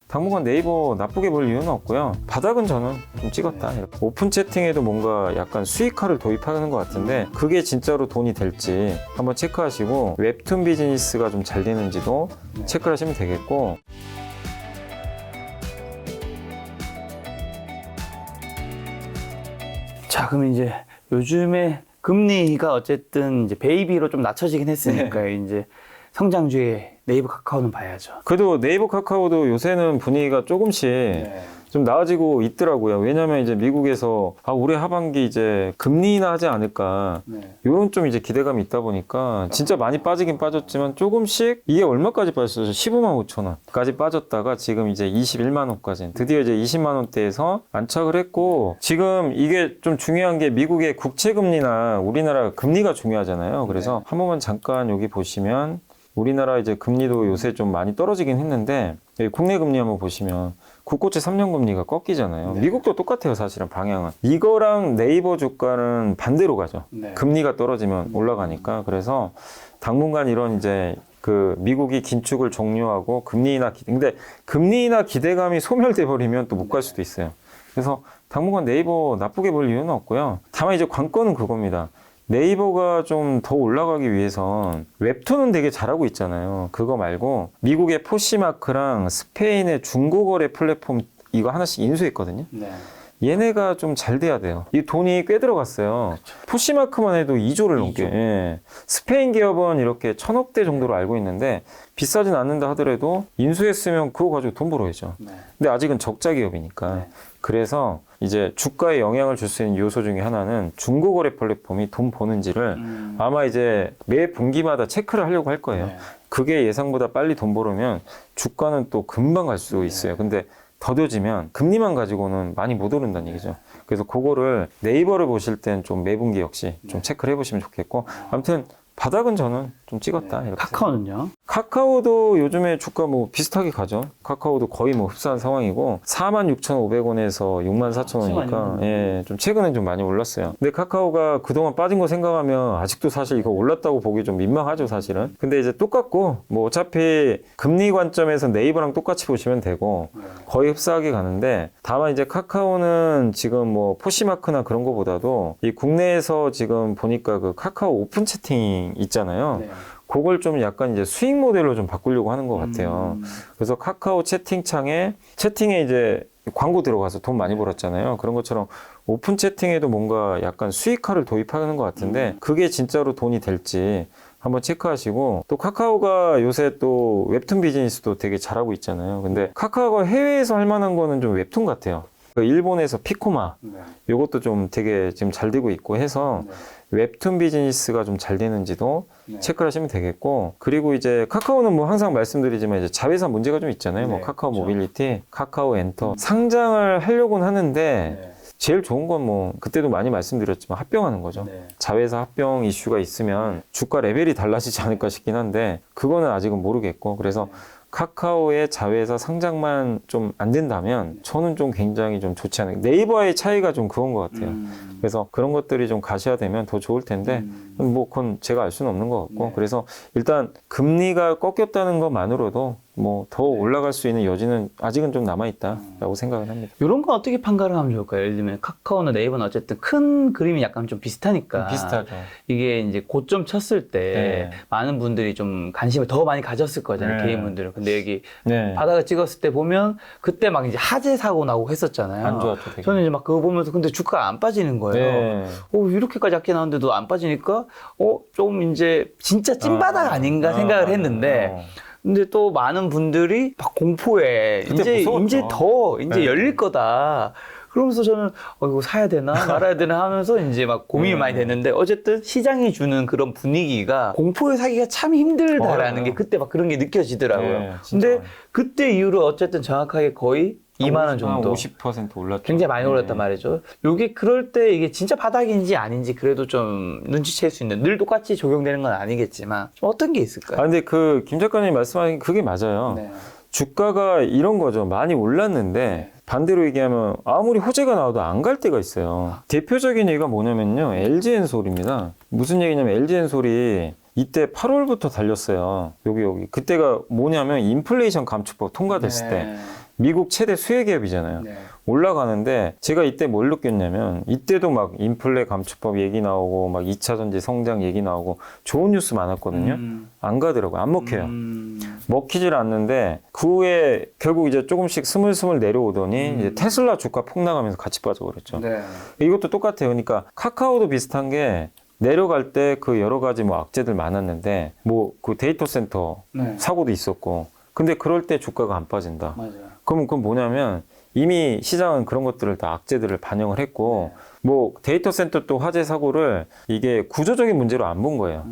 당분간 네이버 나쁘게 볼 이유는 없고요. 바닥은 저는 좀 찍었다. 이렇게. 오픈 채팅에도 뭔가 약간 수익화를 도입하는 것 같은데 그게 진짜로 돈이 될지 한번 체크하시고 웹툰 비즈니스가 좀 잘 되는지도 체크를 하시면 되겠고, 자, 그럼 이제 요즘에 금리가 어쨌든 이제 베이비로 좀 낮춰지긴 했으니까 이제 성장주의 네이버 카카오는 봐야죠. 그래도 네이버 카카오도 요새는 분위기가 조금씩 좀 나아지고 있더라고요. 왜냐면 이제 미국에서 올해 하반기 이제 금리 인하하지 않을까 이런 좀 이제 기대감이 있다 보니까 진짜 많이 빠지긴 빠졌지만 조금씩, 이게 얼마까지 빠졌어요? 15만 5천 원까지 빠졌다가 지금 이제 21만 원까지 드디어 이제 20만 원대에서 안착을 했고, 지금 이게 좀 중요한 게 미국의 국채 금리나 우리나라 금리가 중요하잖아요. 그래서 한 번만 잠깐 여기 보시면 우리나라 이제 금리도 요새 좀 많이 떨어지긴 했는데 여기 국내 금리 한번 보시면 국고채 3년 금리가 꺾이잖아요. 미국도 똑같아요, 사실은 방향은. 이거랑 네이버 주가는 반대로 가죠. 금리가 떨어지면 올라가니까. 그래서 당분간 이런 이제 그 미국이 긴축을 종료하고 금리 인하 근데 금리 인하 기대감이 소멸돼 버리면 또 못 갈 수도 있어요. 그래서 당분간 네이버 나쁘게 볼 이유는 없고요. 다만 이제 관건은 그겁니다. 네이버가 좀 더 올라가기 위해선 웹툰은 되게 잘하고 있잖아요. 그거 말고 미국의 포시마크랑 스페인의 중고거래 플랫폼 이거 하나씩 인수했거든요. 얘네가 좀 잘 돼야 돼요. 이 돈이 꽤 들어갔어요. 포시마크만 해도 2조를 넘게. 예. 스페인 기업은 이렇게 1,000억대 정도로 알고 있는데 비싸진 않는다 하더라도 인수했으면 그거 가지고 돈 벌어야죠. 근데 아직은 적자 기업이니까. 그래서 이제 주가에 영향을 줄 수 있는 요소 중에 하나는 중고거래 플랫폼이 돈 버는지를 아마 이제 매 분기마다 체크를 하려고 할 거예요. 그게 예상보다 빨리 돈 벌으면 주가는 또 금방 갈 수 있어요. 근데 더뎌지면 금리만 가지고는 많이 못 오른다는 얘기죠. 그래서 그거를 네이버를 보실 땐 좀 매분기 역시 좀 체크를 해보시면 좋겠고, 아무튼 바닥은 저는 좀 찍었다. 이렇게 카카오는요? 카카오도 요즘에 주가 뭐 비슷하게 가죠. 카카오도 거의 뭐 흡사한 상황이고 46,500원에서 64,000원이니까 예, 좀 최근엔 좀 많이 올랐어요. 근데 카카오가 그동안 빠진 거 생각하면 아직도 사실 이거 올랐다고 보기 좀 민망하죠, 사실은. 근데 이제 똑같고 뭐 어차피 금리 관점에서 네이버랑 똑같이 보시면 되고 거의 흡사하게 가는데, 다만 이제 카카오는 지금 뭐 포시마크나 그런 거보다도 이 국내에서 지금 보니까 그 카카오 오픈 채팅 있잖아요. 그걸 좀 약간 이제 수익 모델로 좀 바꾸려고 하는 것 같아요. 그래서 카카오 채팅창에 이제 광고 들어가서 돈 많이 벌었잖아요. 그런 것처럼 오픈 채팅에도 뭔가 약간 수익화를 도입하는 것 같은데 그게 진짜로 돈이 될지 한번 체크하시고, 또 카카오가 요새 또 웹툰 비즈니스도 되게 잘하고 있잖아요. 근데 카카오가 해외에서 할 만한 거는 좀 웹툰 같아요. 일본에서 피코마 요것도 좀 되게 지금 잘 되고 있고 해서 웹툰 비즈니스가 좀 잘 되는지도 체크를 하시면 되겠고, 그리고 이제 카카오는 뭐 항상 말씀드리지만 이제 자회사 문제가 좀 있잖아요. 뭐 카카오 모빌리티, 카카오 엔터 상장을 하려고는 하는데 제일 좋은 건 뭐 그때도 많이 말씀드렸지만 합병하는 거죠. 자회사 합병 이슈가 있으면 주가 레벨이 달라지지 않을까 싶긴 한데 그거는 아직은 모르겠고, 그래서 카카오의 자회사 상장만 좀 안 된다면 저는 좀 굉장히 좀 좋지 않아요. 네이버의 차이가 좀 그건 것 같아요. 그래서 그런 것들이 좀 가셔야되면 더 좋을 텐데 뭐 그건 제가 알 수는 없는 것 같고, 그래서 일단 금리가 꺾였다는 것만으로도 뭐 더 올라갈 수 있는 여지는 아직은 좀 남아있다라고 생각을 합니다. 이런 건 어떻게 판가를 하면 좋을까요? 예를 들면 카카오나 네이버는 어쨌든 큰 그림이 약간 좀 비슷하니까. 비슷하죠. 이게 이제 고점 쳤을 때 많은 분들이 좀 관심을 더 많이 가졌을 거잖아요. 개인분들은. 근데 여기 바닥을 찍었을 때 보면 그때 막 이제 화재 사고 나고 했었잖아요. 안 좋았죠, 되게. 저는 이제 막 그거 보면서 근데 주가가 안 빠지는 거예요. 이렇게까지 약게 나왔는데도 안 빠지니까 좀 이제 진짜 찐바닥 아닌가 생각을 했는데 근데 또 많은 분들이 막 공포에 이제 열릴 거다. 그러면서 저는 이거 사야 되나 말아야 되나 하면서 이제 막 고민이 많이 됐는데, 어쨌든 시장이 주는 그런 분위기가 공포에 사기가 참 힘들다라는 게 그때 막 그런 게 느껴지더라고요. 근데 그때 이후로 어쨌든 정확하게 거의 2만 원 정도. 50% 올랐죠. 굉장히 많이 올랐단 말이죠. 요게 그럴 때 이게 진짜 바닥인지 아닌지 그래도 좀 눈치챌 수 있는, 늘 똑같이 적용되는 건 아니겠지만 좀 어떤 게 있을까요? 근데 그 김 작가님 말씀하신 그게 맞아요. 주가가 이런 거죠. 많이 올랐는데 반대로 얘기하면 아무리 호재가 나와도 안 갈 때가 있어요. 대표적인 얘기가 뭐냐면요, LG엔솔입니다. 무슨 얘기냐면 LG엔솔이 이때 8월부터 달렸어요. 여기 그때가 뭐냐면 인플레이션 감축법 통과됐을 때 미국 최대 수혜 기업이잖아요. 네. 올라가는데 제가 이때 뭘 느꼈냐면 이때도 막 인플레 감축법 얘기 나오고 막 2차 전지 성장 얘기 나오고 좋은 뉴스 많았거든요. 안 가더라고요. 안 먹혀요. 먹히질 않는데 그 후에 결국 이제 조금씩 스물스물 내려오더니 이제 테슬라 주가 폭락하면서 같이 빠져버렸죠. 네. 이것도 똑같아요. 그러니까 카카오도 비슷한 게 내려갈 때 그 여러 가지 뭐 악재들 많았는데 뭐 그 데이터 센터 네. 사고도 있었고 근데 그럴 때 주가가 안 빠진다. 맞아요. 그럼 그건 뭐냐면 이미 시장은 그런 것들을 다 악재들을 반영을 했고 뭐 데이터 센터 또 화재 사고를 이게 구조적인 문제로 안 본 거예요.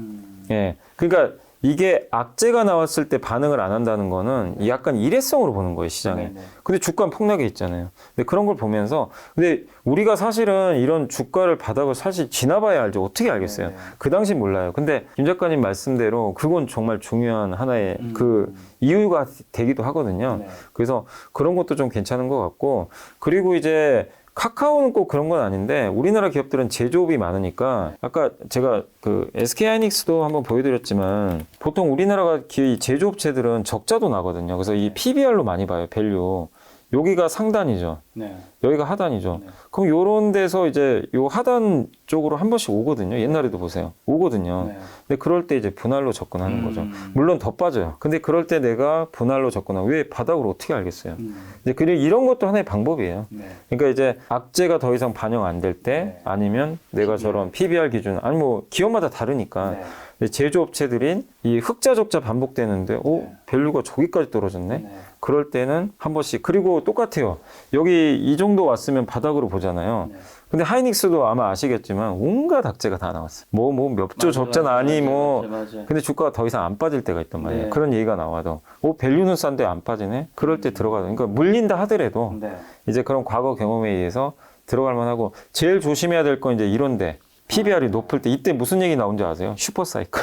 예. 그러니까 이게 악재가 나왔을 때 반응을 안 한다는 거는 약간 일회성으로 보는 거예요, 시장에. 네네. 근데 주가는 폭락해 있잖아요. 근데 그런 걸 보면서 근데 우리가 사실은 이런 주가를 바닥을 사실 지나봐야 알죠. 어떻게 알겠어요? 네네. 그 당시 몰라요. 근데 김 작가님 말씀대로 그건 정말 중요한 하나의 그 이유가 되기도 하거든요. 네. 그래서 그런 것도 좀 괜찮은 것 같고 그리고 이제 카카오는 꼭 그런 건 아닌데 우리나라 기업들은 제조업이 많으니까 아까 제가 그 SK하이닉스도 한번 보여드렸지만 보통 우리나라가 이 제조업체들은 적자도 나거든요. 그래서 이 PBR로 많이 봐요. 밸류. 여기가 상단이죠. 네. 여기가 하단이죠. 네. 그럼 요런 데서 이제 요 하단 쪽으로 한 번씩 오거든요. 옛날에도 보세요. 오거든요. 네. 근데 그럴 때 이제 분할로 접근하는 거죠. 물론 더 빠져요. 근데 그럴 때 내가 분할로 접근하고 왜 바닥으로 어떻게 알겠어요? 이제 그리고 이런 것도 하나의 방법이에요. 네. 그러니까 이제 악재가 더 이상 반영 안 될 때 네. 아니면 내가 저런 PBR 기준 아니 뭐 기업마다 다르니까 네. 근데 제조업체들인 이 흑자 적자 반복되는데 밸류가 저기까지 떨어졌네. 네. 그럴 때는 한 번씩 그리고 똑같아요. 여기 이 정도 왔으면 바닥으로 보잖아요. 네. 근데 하이닉스도 아마 아시겠지만 온갖 악재가 다 나왔어요. 뭐 몇 조 적자는 아니 뭐 맞아. 근데 주가가 더 이상 안 빠질 때가 있단 말이에요. 네. 그런 얘기가 나와도 밸류는 싼데 안 빠지네. 그럴 때 들어가도 그러니까 물린다 하더라도 네. 이제 그런 과거 경험에 의해서 들어갈 만하고 제일 조심해야 될 건 이제 이런데 PBR이 높을 때 이때 무슨 얘기 나온지 아세요? 슈퍼사이클.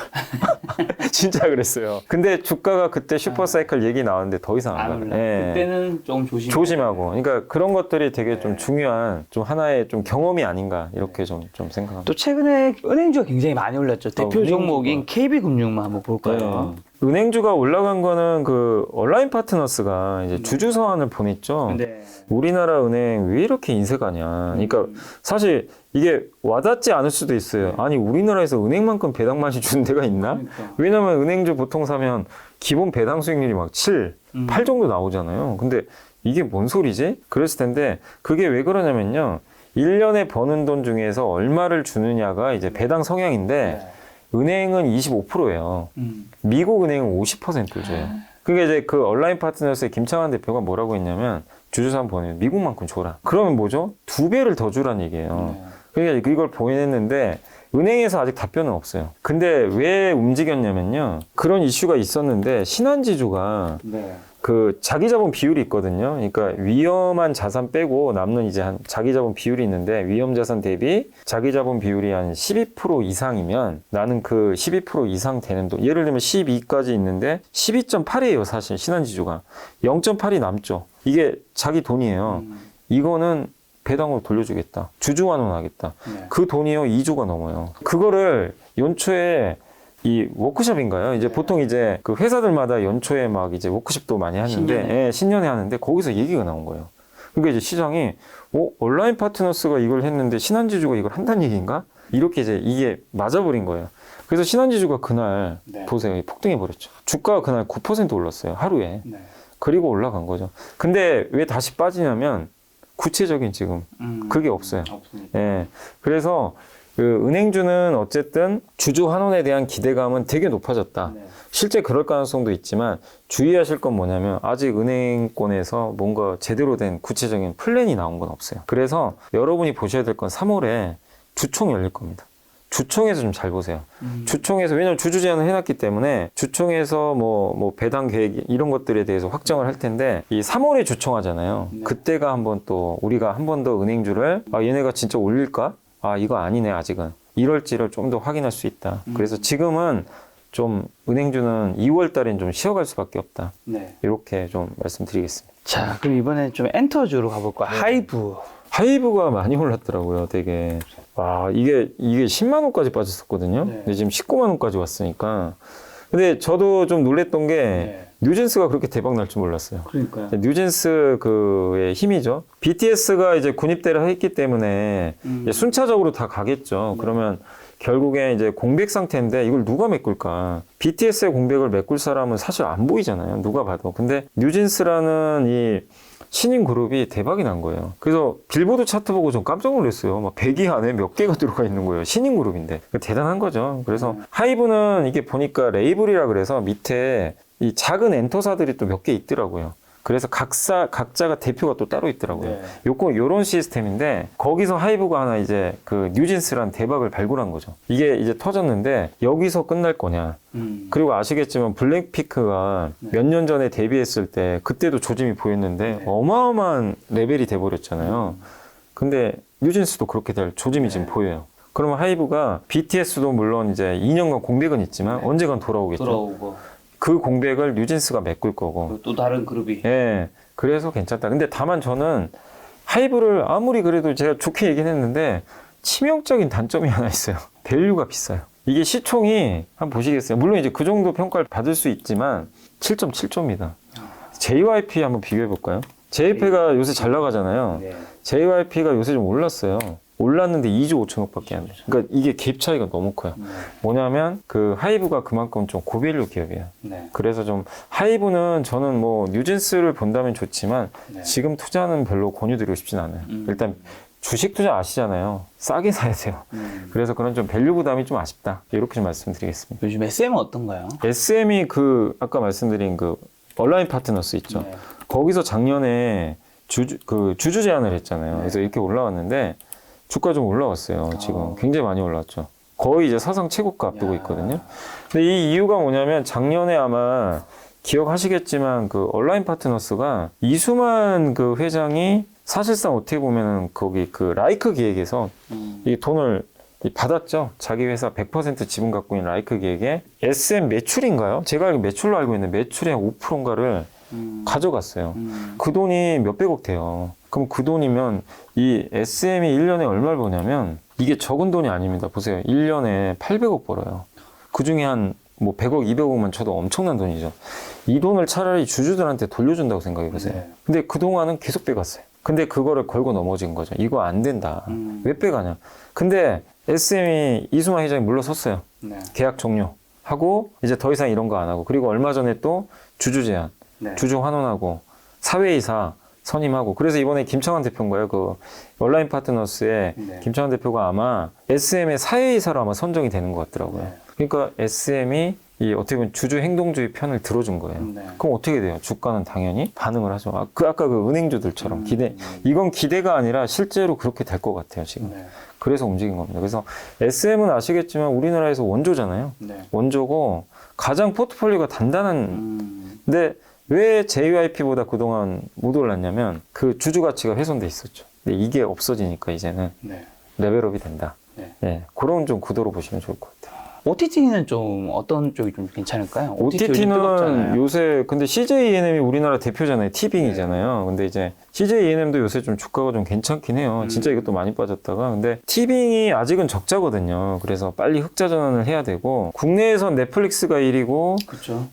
진짜 그랬어요. 근데 주가가 그때 슈퍼사이클 얘기 나왔는데 더 이상 안 가요. 예. 그때는 좀 조심하고. 그러니까 그런 것들이 되게 좀 중요한 좀 하나의 좀 경험이 아닌가 이렇게 좀 생각합니다. 또 최근에 은행주가 굉장히 많이 올랐죠. 대표 은행주가. 종목인 KB금융만 한번 볼까요? 은행주가 올라간 거는 그 온라인 파트너스가 이제 주주 서한을 보냈죠. 네. 우리나라 은행 왜 이렇게 인색하냐. 그러니까 사실 이게 와닿지 않을 수도 있어요. 아니 우리나라에서 은행만큼 배당 많이 주는 데가 있나? 그러니까. 왜냐면 은행주 보통 사면 기본 배당 수익률이 막 7, 8 정도 나오잖아요. 근데 이게 뭔 소리지? 그랬을 텐데 그게 왜 그러냐면요. 1년에 버는 돈 중에서 얼마를 주느냐가 이제 배당 성향인데 은행은 25%예요. 미국 은행은 50%를 줘요. 그게 이제 그 온라인 파트너스의 김창환 대표가 뭐라고 했냐면 주주산 보내면 미국만큼 줘라. 그러면 뭐죠? 2배를 더 주란 얘기예요. 그러니까 이걸 보냈는데 은행에서 아직 답변은 없어요. 근데 왜 움직였냐면요. 그런 이슈가 있었는데 신한지주가 그 자기 자본 비율이 있거든요. 그러니까 위험한 자산 빼고 남는 이제 한 자기 자본 비율이 있는데 위험 자산 대비 자기 자본 비율이 한 12% 이상이면 나는 그 12% 이상 되는 돈 예를 들면 12까지 있는데 12.8이에요. 사실 신한지주가 0.8이 남죠. 이게 자기 돈이에요. 이거는 배당으로 돌려주겠다. 주주 환원하겠다. 그 돈이요 2조가 넘어요. 그거를 연초에 이 워크숍인가요? 이제 보통 이제 그 회사들마다 연초에 막 이제 워크숍도 많이 하는데 신년에 하는데 거기서 얘기가 나온 거예요. 그러니까 이제 시장이 온라인 파트너스가 이걸 했는데 신한지주가 이걸 한다는 얘기인가? 이렇게 이제 이게 맞아버린 거예요. 그래서 신한지주가 그날 보세요. 폭등해 버렸죠. 주가가 그날 9% 올랐어요. 하루에. 그리고 올라간 거죠. 근데 왜 다시 빠지냐면 구체적인 지금 그게 없어요. 예. 그래서 그 은행주는 어쨌든 주주 환원에 대한 기대감은 되게 높아졌다. 실제 그럴 가능성도 있지만 주의하실 건 뭐냐면 아직 은행권에서 뭔가 제대로 된 구체적인 플랜이 나온 건 없어요. 그래서 여러분이 보셔야 될 건 3월에 주총 열릴 겁니다. 주총에서 좀 잘 보세요. 주총에서 왜냐면 주주 제한을 해놨기 때문에 주총에서 뭐 배당 계획 이런 것들에 대해서 확정을 할 텐데 이 3월에 주총하잖아요. 그때가 한번 또 우리가 한 번 더 은행주를 얘네가 진짜 올릴까? 이거 아니네 아직은 이럴지를 좀 더 확인할 수 있다. 그래서 지금은 좀 은행주는 2월 달엔 좀 쉬어갈 수밖에 없다. 이렇게 좀 말씀드리겠습니다. 자, 그럼 이번엔 좀 엔터주로 가볼까요? 하이브가 많이 올랐더라고요, 되게. 와, 이게 10만 원까지 빠졌었거든요. 근데 지금 19만 원까지 왔으니까. 근데 저도 좀 놀랬던 게 뉴진스가 그렇게 대박 날 줄 몰랐어요. 그러니까요. 뉴진스 그의 힘이죠. BTS가 이제 군입대를 했기 때문에 이제 순차적으로 다 가겠죠. 그러면 결국에 이제 공백 상태인데 이걸 누가 메꿀까? BTS의 공백을 메꿀 사람은 사실 안 보이잖아요. 누가 봐도. 근데 뉴진스라는 이 신인 그룹이 대박이 난 거예요. 그래서 빌보드 차트 보고 좀 깜짝 놀랐어요. 막 100위 안에 몇 개가 들어가 있는 거예요. 신인 그룹인데. 대단한 거죠. 그래서 하이브는 이게 보니까 레이블이라 그래서 밑에 이 작은 엔터사들이 또 몇 개 있더라고요. 그래서 각자가 대표가 또 따로 있더라고요. 네. 요런 시스템인데, 거기서 하이브가 하나 이제 그 뉴진스란 대박을 발굴한 거죠. 이게 이제 터졌는데, 여기서 끝날 거냐. 그리고 아시겠지만, 블랙핑크가 몇 년 전에 데뷔했을 때, 그때도 조짐이 보였는데, 어마어마한 레벨이 돼버렸잖아요. 근데 뉴진스도 그렇게 될 조짐이 지금 보여요. 그러면 하이브가 BTS도 물론 이제 2년간 공백은 있지만, 언젠간 돌아오겠죠. 돌아오고. 그 공백을 뉴진스가 메꿀 거고. 또 다른 그룹이. 예. 그래서 괜찮다. 근데 다만 저는 하이브를 아무리 그래도 제가 좋게 얘기는 했는데 치명적인 단점이 하나 있어요. 밸류가 비싸요. 이게 시총이 한번 보시겠어요? 물론 이제 그 정도 평가를 받을 수 있지만 7.7조입니다. JYP 한번 비교해 볼까요? JYP가 요새 잘 나가잖아요. 네. JYP가 요새 좀 올랐어요. 올랐는데 2조 5천억밖에 안 돼요. 그러니까 이게 갭 차이가 너무 커요. 뭐냐면 그 하이브가 그만큼 좀 고밸류 기업이에요. 네. 그래서 좀 하이브는 저는 뭐 뉴진스를 본다면 좋지만 지금 투자는 별로 권유드리고 싶진 않아요. 일단 주식 투자 아시잖아요. 싸게 사야 돼요. 그래서 그런 좀 밸류 부담이 좀 아쉽다. 이렇게 좀 말씀드리겠습니다. 요즘 SM은 어떤가요? SM이 그 아까 말씀드린 그 온라인 파트너스 있죠. 네. 거기서 작년에 주주 제안을 했잖아요. 그래서 이렇게 올라왔는데 주가 좀 올라왔어요. 지금 굉장히 많이 올랐죠. 거의 이제 사상 최고가 앞두고 있거든요. 근데 이 이유가 뭐냐면 작년에 아마 기억하시겠지만 그 온라인 파트너스가 이수만 그 회장이 사실상 어떻게 보면은 거기 그 라이크 기획에서 이 돈을 받았죠. 자기 회사 100% 지분 갖고 있는 라이크 기획에 SM 매출인가요? 제가 매출로 알고 있는데 매출의 5%인가를 가져갔어요. 그 돈이 몇백억 돼요. 그럼 그 돈이면 이 SM이 1년에 얼마를 버냐면 이게 적은 돈이 아닙니다. 보세요. 1년에 800억 벌어요. 그 중에 한 뭐 100억, 200억만 쳐도 엄청난 돈이죠. 이 돈을 차라리 주주들한테 돌려준다고 생각해 보세요. 근데 그동안은 계속 빼갔어요. 근데 그거를 걸고 넘어진 거죠. 이거 안 된다. 왜 빼가냐. 근데 SM이 이수만 회장이 물러섰어요. 계약 종료하고 이제 더 이상 이런 거 안 하고, 그리고 얼마 전에 또 주주 제한, 주주 환원하고 사회이사 선임하고, 그래서 이번에 김창완 대표인가요? 그 온라인 파트너스의 김창완 대표가 아마 SM의 사회이사로 아마 선정이 되는 것 같더라고요. 그러니까 SM이 이 어떻게 보면 주주 행동주의 편을 들어준 거예요. 그럼 어떻게 돼요? 주가는 당연히 반응을 하죠. 아까 그 은행주들처럼 이건 기대가 아니라 실제로 그렇게 될 것 같아요, 지금. 그래서 움직인 겁니다. 그래서 SM은 아시겠지만 우리나라에서 원조잖아요. 원조고 가장 포트폴리오가 단단한, 근데 왜 JYP보다 그동안 못 올랐냐면 그 주주 가치가 훼손돼 있었죠. 근데 이게 없어지니까 이제는 레벨업이 된다. 그런 좀 구도로 보시면 좋을 것 같아요. OTT는 좀 어떤 쪽이 좀 괜찮을까요? OTT는 요새 근데 CJ ENM이 우리나라 대표잖아요. 티빙이잖아요. 근데 이제 CJ ENM도 요새 좀 주가가 좀 괜찮긴 해요. 진짜 이것도 많이 빠졌다가. 근데 티빙이 아직은 적자거든요. 그래서 빨리 흑자 전환을 해야 되고, 국내에선 넷플릭스가 1위고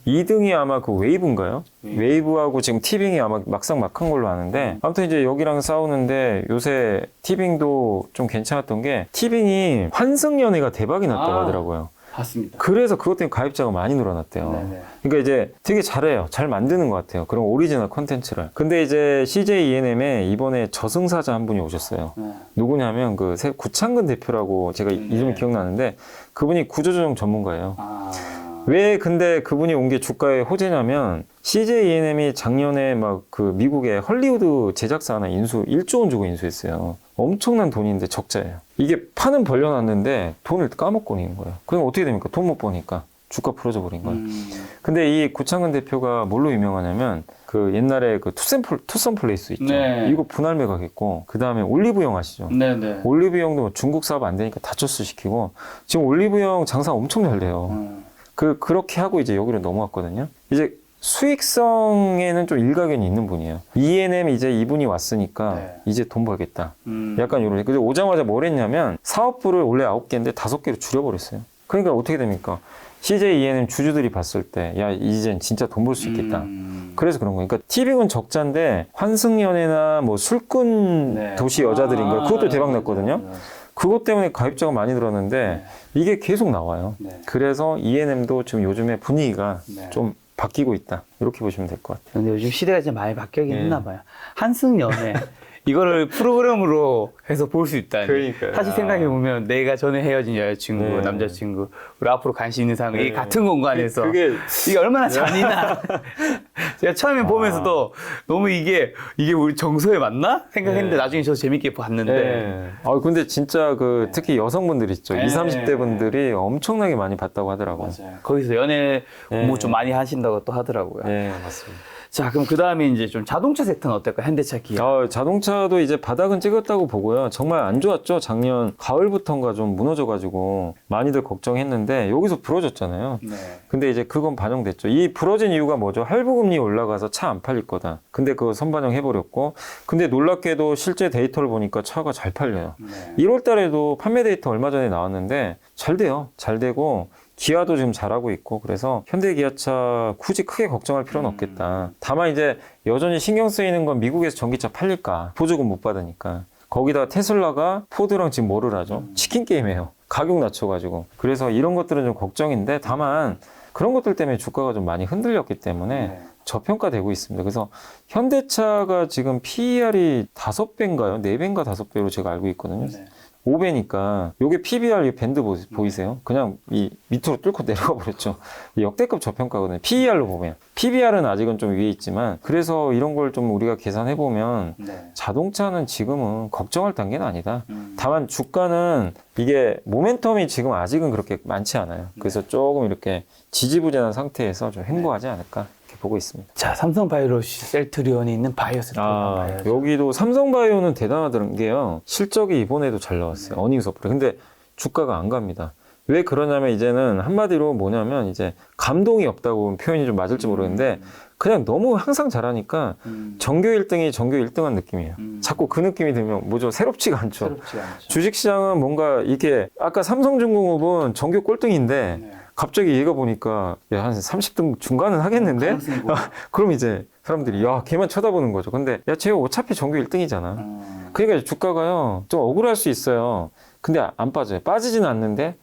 2등이 아마 그 웨이브인가요? 웨이브하고 지금 티빙이 아마 막상막한 걸로 아는데, 아무튼 이제 여기랑 싸우는데 요새 티빙도 좀 괜찮았던 게 티빙이 환승연애가 대박이 났다고 하더라고요. 봤습니다. 그래서 그것 때문에 가입자가 많이 늘어났대요. 그러니까 이제 되게 잘해요. 잘 만드는 것 같아요. 그런 오리지널 콘텐츠를. 근데 이제 CJ ENM에 이번에 저승사자 한 분이 오셨어요. 누구냐면 그 구창근 대표라고 제가 이름이 기억나는데, 그분이 구조조정 전문가예요. 왜 근데 그분이 온 게 주가의 호재냐면, CJ ENM이 작년에 막 그 미국의 헐리우드 제작사 하나 1조 원 주고 인수했어요. 엄청난 돈인데 적자예요. 이게 판은 벌려놨는데 돈을 까먹고 있는 거예요. 그럼 어떻게 됩니까? 돈 못 버니까 주가 풀어져 버린 거예요. 근데 이 구창근 대표가 뭘로 유명하냐면 그 옛날에 그 투썸 플레이스 있죠. 이거 분할 매각했고, 그 다음에 올리브영 아시죠? 올리브영도 중국 사업 안 되니까 다처스 시키고, 지금 올리브영 장사 엄청 잘 돼요. 그렇게 하고 이제 여기로 넘어왔거든요. 이제 수익성에는 좀 일가견이 있는 분이에요. ENM 이제 이분이 왔으니까 이제 돈 벌겠다. 약간 이런. 근데 오자마자 뭘 했냐면 사업부를 원래 9개인데 5개로 줄여버렸어요. 그러니까 어떻게 됩니까? CJ ENM 주주들이 봤을 때, 야, 이젠 진짜 돈 벌 수 있겠다. 그래서 그런 거니까 티빙은 적자인데 환승연애나 뭐 술꾼 네. 도시 여자들인가 그것도 대박 났거든요. 맞아요. 그것 때문에 가입자가 많이 늘었는데 이게 계속 나와요. 네. 그래서 ENM도 지금 요즘에 분위기가 네. 좀 바뀌고 있다. 이렇게 보시면 될 것 같아요. 근데 요즘 시대가 진짜 많이 바뀌긴 네. 했나 봐요. 한승연애 이거를 프로그램으로 해서 볼 수 있다니. 그러니까요. 사실 생각해보면 내가 전에 헤어진 여자친구, 네. 남자친구, 우리 앞으로 관심 있는 사람이 네. 같은 공간에서 그게 이게 얼마나 잔인한. 제가 처음에 보면서도 너무 이게 우리 정서에 맞나? 생각했는데 네. 나중에 저 재밌게 봤는데. 네. 근데 진짜 그 특히 여성분들 있죠. 네. 20, 30대 분들이 엄청나게 많이 봤다고 하더라고요. 거기서 연애 네. 뭐 좀 많이 하신다고 또 하더라고요. 네, 맞습니다. 자, 그럼 그 다음에 이제 좀 자동차 섹터는 어떨까? 현대차, 기아. 자동차도 이제 바닥은 찍었다고 보고요. 정말 안 좋았죠. 작년 가을부터인가 좀 무너져가지고 많이들 걱정했는데 여기서 부러졌잖아요. 네. 근데 이제 그건 반영됐죠. 이 부러진 이유가 뭐죠? 할부금리 올라가서 차 안 팔릴 거다. 근데 그거 선반영해버렸고. 근데 놀랍게도 실제 데이터를 보니까 차가 잘 팔려요. 네. 1월 달에도 판매 데이터 얼마 전에 나왔는데 잘 돼요. 잘 되고 기아도 지금 잘하고 있고 그래서 현대 기아차 굳이 크게 걱정할 필요는 없겠다. 다만 이제 여전히 신경 쓰이는 건 미국에서 전기차 팔릴까. 보조금 못 받으니까. 거기다 테슬라가 포드랑 지금 뭐를 하죠? 치킨 게임해요. 가격 낮춰가지고. 그래서 이런 것들은 좀 걱정인데 다만 그런 것들 때문에 주가가 좀 많이 흔들렸기 때문에 네. 저평가되고 있습니다. 그래서 현대차가 지금 PER이 5배인가요? 4배인가 5배로 제가 알고 있거든요. 네. 5배니까 요게 PBR 이 밴드 보이세요? 그냥 이 밑으로 뚫고 내려가 버렸죠. 역대급 저평가거든요. PER로 보면. PBR은 아직은 좀 위에 있지만 그래서 이런 걸 좀 우리가 계산해 보면 네. 자동차는 지금은 걱정할 단계는 아니다. 다만 주가는 이게 모멘텀이 지금 아직은 그렇게 많지 않아요. 그래서 조금 이렇게 지지부진한 상태에서 좀 횡보하지 않을까 이렇게 보고 있습니다. 자, 삼성바이오로시 셀트리온이 있는 바이오스 봐야죠. 여기도 삼성바이오는 대단하다는 게요. 실적이 이번에도 잘 나왔어요. 어닝 서프라. 근데 주가가 안 갑니다. 왜 그러냐면 이제는 한마디로 뭐냐면 이제 감동이 없다고 표현이 좀 맞을지 모르겠는데 그냥 너무 항상 잘하니까 전교 1등이 전교 1등한 느낌이에요. 자꾸 그 느낌이 들면 뭐죠? 새롭지가 않죠. 새롭지가 않죠. 주식시장은 뭔가 이게 아까 삼성중공업은 전교 꼴등인데 네. 갑자기 얘가 보니까 야, 한 30등 중간은 하겠는데? 가능성이 보여. 그럼 이제 사람들이 야, 걔만 쳐다보는 거죠. 근데 야, 쟤 어차피 전교 1등이잖아. 그러니까 주가가요. 좀 억울할 수 있어요. 근데 안 빠져요. 빠지지는 않는데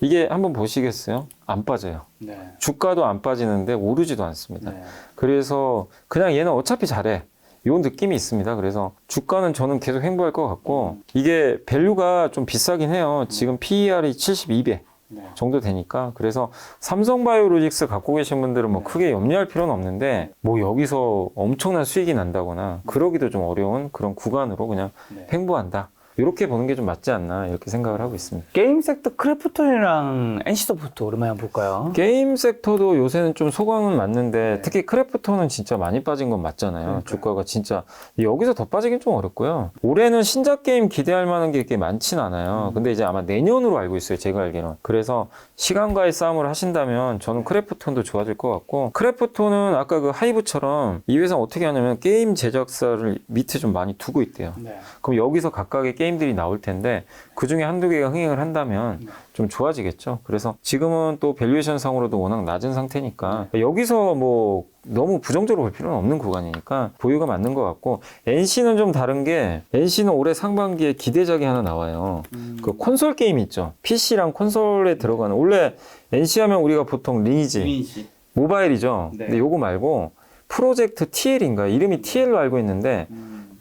이게 한번 보시겠어요? 안 빠져요. 네. 주가도 안 빠지는데 오르지도 않습니다. 네. 그래서 그냥 얘는 어차피 잘해. 요 느낌이 있습니다. 그래서 주가는 저는 계속 횡보할 것 같고 이게 밸류가 좀 비싸긴 해요. 지금 PER이 72배. 네. 정도 되니까 그래서 삼성바이오로직스 갖고 계신 분들은 뭐 크게 염려할 필요는 없는데 뭐 여기서 엄청난 수익이 난다거나 그러기도 좀 어려운 그런 구간으로 그냥 네. 횡보한다 이렇게 보는 게 좀 맞지 않나 이렇게 생각을 하고 있습니다. 게임 섹터 크래프톤이랑 NC소프트 오랜만에 한번 볼까요? 게임 섹터도 요새는 좀 소강은 맞는데 네. 특히 크래프톤은 진짜 많이 빠진 건 맞잖아요. 그러니까요. 주가가 진짜 여기서 더 빠지긴 좀 어렵고요. 올해는 신작 게임 기대할 만한 게 이렇게 많진 않아요. 근데 이제 아마 내년으로 알고 있어요. 제가 알기로는. 그래서 시간과의 싸움을 하신다면 저는 크래프톤도 좋아질 것 같고 크래프톤은 아까 그 하이브처럼 이 회사 어떻게 하냐면 게임 제작사를 밑에 좀 많이 두고 있대요. 네. 그럼 여기서 각각의 게임들이 나올 텐데 그 중에 한두 개가 흥행을 한다면 좀 좋아지겠죠. 그래서 지금은 또 밸류에이션 상으로도 워낙 낮은 상태니까 여기서 뭐 너무 부정적으로 볼 필요는 없는 구간이니까 보유가 맞는 것 같고 NC는 좀 다른 게 NC는 올해 상반기에 기대작이 하나 나와요. 그 콘솔 게임 있죠. PC랑 콘솔에 들어가는 원래 NC 하면 우리가 보통 리니지 모바일이죠. 네. 근데 요거 말고 프로젝트 TL인가 이름이 TL로 알고 있는데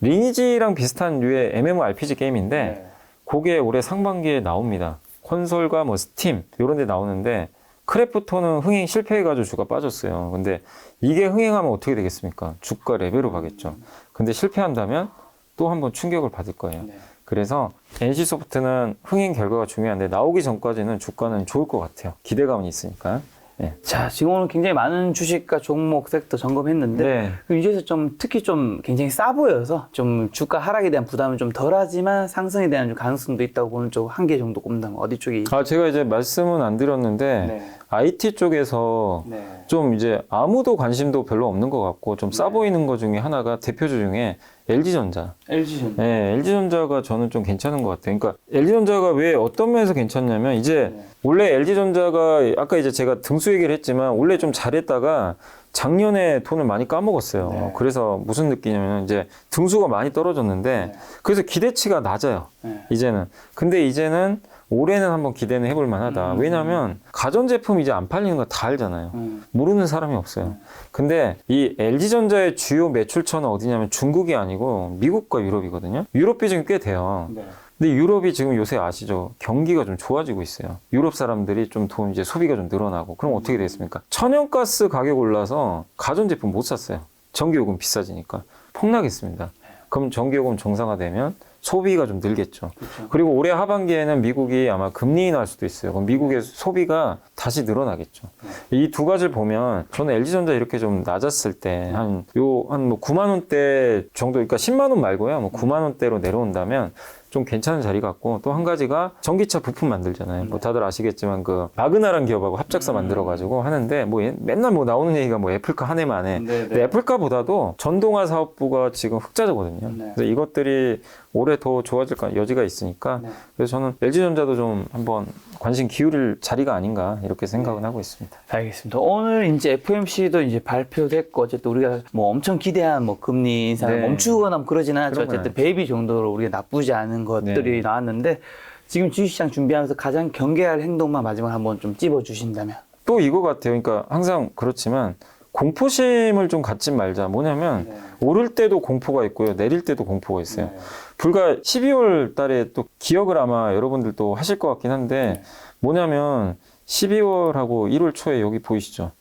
리니지랑 비슷한 류의 MMORPG 게임인데 네. 그게 올해 상반기에 나옵니다. 콘솔과 뭐 스팀 이런 데 나오는데 크래프톤은 흥행 실패해가지고 주가 빠졌어요. 근데 이게 흥행하면 어떻게 되겠습니까? 주가 레벨로 가겠죠. 근데 실패한다면 또 한 번 충격을 받을 거예요. 네. 그래서 NC소프트는 흥행 결과가 중요한데 나오기 전까지는 주가는 좋을 것 같아요. 기대감은 있으니까. 네. 자, 지금 오늘 굉장히 많은 주식과 종목 섹터 점검했는데 네. 그 위에서 좀 특히 좀 굉장히 싸 보여서 좀 주가 하락에 대한 부담은 좀 덜하지만 상승에 대한 좀 가능성도 있다고 보는 쪽 한 개 정도 꼽는다면 어디 쪽이? 제가 이제 말씀은 안 드렸는데 네. IT 쪽에서 좀 이제 아무도 관심도 별로 없는 것 같고 좀 싸 보이는 것 중에 하나가 대표주 중에 LG전자. LG전자. 네, LG전자가 저는 좀 괜찮은 것 같아요. 그러니까 LG전자가 왜 어떤 면에서 괜찮냐면 이제 원래 LG전자가 아까 이제 제가 등수 얘기를 했지만 원래 좀 잘했다가 작년에 돈을 많이 까먹었어요. 그래서 무슨 느낌이냐면 이제 등수가 많이 떨어졌는데 그래서 기대치가 낮아요. 이제는. 근데 이제는 올해는 한번 기대는 해볼 만하다. 왜냐하면 가전제품 이제 안 팔리는 거 다 알잖아요. 모르는 사람이 없어요. 근데 이 LG전자의 주요 매출처는 어디냐면 중국이 아니고 미국과 유럽이거든요. 유럽 비중이 꽤 돼요. 근데 유럽이 지금 요새 아시죠? 경기가 좀 좋아지고 있어요. 유럽 사람들이 좀 돈 이제 소비가 좀 늘어나고 그럼 어떻게 되겠습니까? 천연가스 가격 올라서 가전제품 못 샀어요. 전기요금 비싸지니까 폭락했습니다. 그럼 전기요금 정상화되면 소비가 좀 늘겠죠. 그리고 올해 하반기에는 미국이 아마 금리 인하할 수도 있어요. 그럼 미국의 소비가 다시 늘어나겠죠. 이 두 가지를 보면 저는 LG전자 이렇게 좀 낮았을 때 한 뭐 9만 원대 정도, 그러니까 10만 원 말고요. 뭐 9만 원대로 내려온다면 좀 괜찮은 자리 같고 또 한 가지가 전기차 부품 만들잖아요. 뭐 다들 아시겠지만 그 마그나라는 기업하고 합작사 만들어가지고 하는데 뭐 맨날 뭐 나오는 얘기가 뭐 애플카 한 해만 해. 근데 애플카보다도 전동화 사업부가 지금 흑자거든요. 그래서 이것들이 올해 더 좋아질 여지가 있으니까 그래서 저는 LG전자도 좀 한번 관심 기울일 자리가 아닌가 이렇게 생각은 하고 있습니다. 알겠습니다. 오늘 이제 FOMC도 이제 발표됐고 어쨌든 우리가 뭐 엄청 기대한 뭐 금리 인상을 멈추거나 뭐 그러지는 않죠. 어쨌든 베이비 정도로 우리가 나쁘지 않은 것들이 나왔는데 지금 주식시장 준비하면서 가장 경계할 행동만 마지막 한번 좀 찝어주신다면. 또 이거 같아요. 그러니까 항상 그렇지만 공포심을 좀 갖지 말자. 뭐냐면 오를 때도 공포가 있고요. 내릴 때도 공포가 있어요. 불과 12월 달에 또 기억을 아마 여러분들도 하실 것 같긴 한데 뭐냐면 12월하고 1월 초에 여기 보이시죠?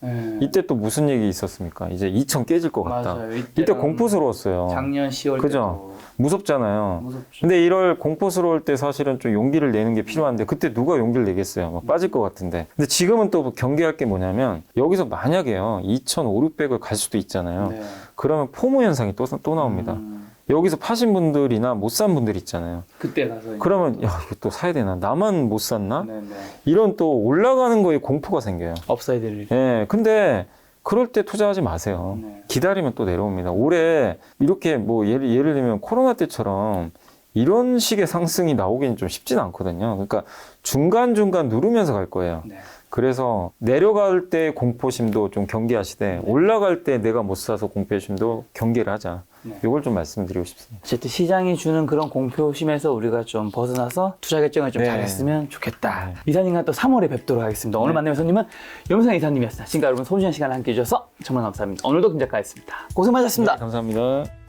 이때 또 무슨 얘기 있었습니까? 이제 2천 깨질 것 같다. 맞아요. 이때 공포스러웠어요. 작년 10월 그죠? 무섭잖아요. 무섭죠. 근데 이럴 공포스러울 때 사실은 좀 용기를 내는 게 필요한데 그때 누가 용기를 내겠어요? 막 빠질 것 같은데. 근데 지금은 또 경계할 게 뭐냐면 여기서 만약에요 2,500, 600을 갈 수도 있잖아요. 그러면 포모 현상이 또 나옵니다. 여기서 파신 분들이나 못 산 분들 있잖아요. 그때 가서 그러면 야 이거 또 사야 되나? 나만 못 샀나? 이런 또 올라가는 거에 공포가 생겨요. 업사이드 릴. 예, 근데 그럴 때 투자하지 마세요. 기다리면 또 내려옵니다. 올해 이렇게 뭐 예를 들면 코로나 때처럼 이런 식의 상승이 나오기는 좀 쉽지는 않거든요. 그러니까 중간중간 누르면서 갈 거예요. 그래서 내려갈 때 공포심도 좀 경계하시되 올라갈 때 내가 못 사서 공포심도 경계를 하자. 이걸 좀 말씀드리고 싶습니다. 어쨌든 시장이 주는 그런 공포심에서 우리가 좀 벗어나서 투자 결정을 좀 잘했으면 좋겠다. 이사님과 또 3월에 뵙도록 하겠습니다. 오늘 만나는 손님은 염상 이사님이었습니다. 지금까지 여러분 소중한 시간을 함께 해주셔서 정말 감사합니다. 오늘도 금작가였습니다. 고생 많으셨습니다. 감사합니다.